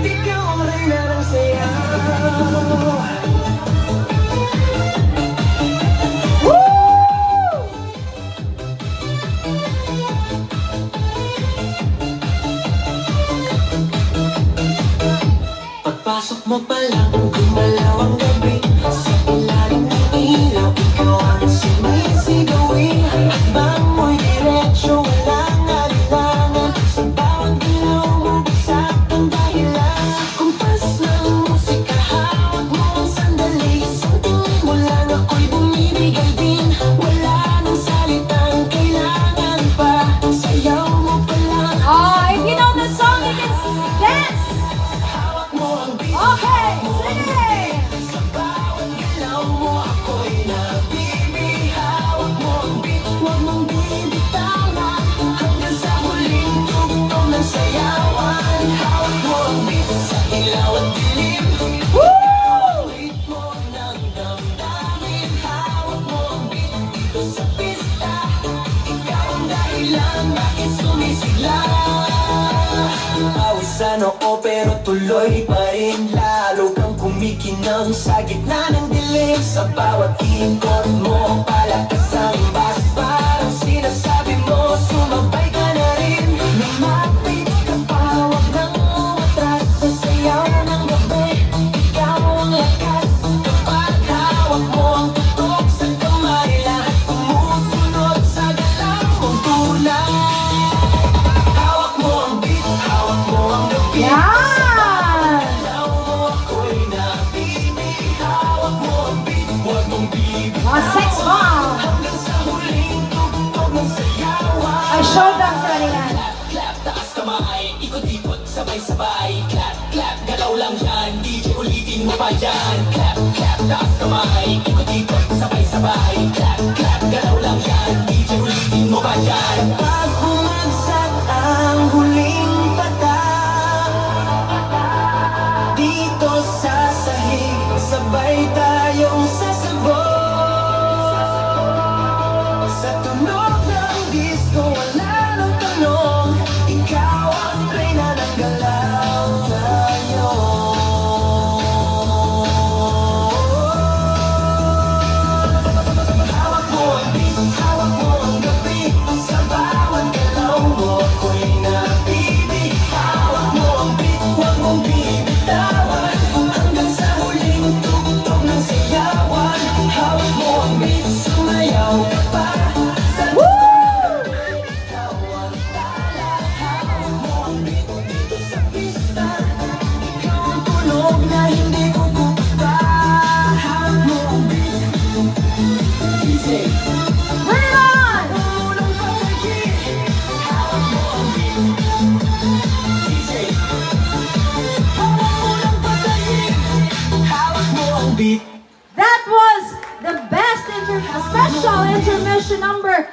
Ikaw ang reyna ng sayaw. Pagpasok mo pa lang, gumalaw ang gabi. Sa ilalim ng ilaw, ikaw ang sumisigawi. Hakbang mo'y diretsyo, walang alinlangan. Sa bawat ilaw mo, bagsak ang dahilan. Kumpas ng musika, hawak mo ang sandali. Sa tingin mo lang ako'y bumibigay din. Wala nang salitang kailangan pa. Sayaw mo pa lang. Oh, if you know the song, you can dance! Okay, sing it! Sa bawat galaw mo ako'y nabibig. Hawak mo ang beat, huwag mong bibitawan. Hanggang sa huling tugtog ng sayawan. Hawak mo ang beat sa ilaw at dilim. Ritmo ng damdamin. Hawak mo ang beat dito sa pista. Ikaw ang dahilan bakit sumisigla. Pawis sa noo pero tuloy pa rin. Lalo kang kumikinang sa gitna ng dilim. Sa bawat ikot mo, palakas ang bas. Parang sinasabi mo, sumabay ka na rin. Lumapit ka pa, huwag nang umatras. Sa sayaw ng gabi, ikaw ang lakas. Kapag hawak mo ang tutok sa kamay, lahat sumusunod sa galaw mong tulad. Hawak mo ang beat, hawak mo ang gabi. Yeah! Mga sex bomb! I showed them sa kanila. Clap, taas kamay, ikot-ikot, sabay-sabay. Clap, clap, galaw lang yan, DJ ulitin mo pa yan. Clap, clap, taas kamay, ikot-ikot, sabay-sabay. Clap, clap, galaw lang yan, DJ ulitin mo pa yan. Pag bumagsak ang huling patak, dito sa sahig, sabay tayong sasabog. Sa tunog ng disco, wala nang tanong. Ikaw ang reyna ng galaw ngayon. Hawak mo ang beat, hawak mo ang gabi. Sa bawat galaw mo, ako'y nabibig. Hawak mo ang beat, huwag mong bibitawan. Hanggang sa huling tugtog ng sayawan. Hawak mo ang beat, sumayaw ka pa. That was the best special intermission number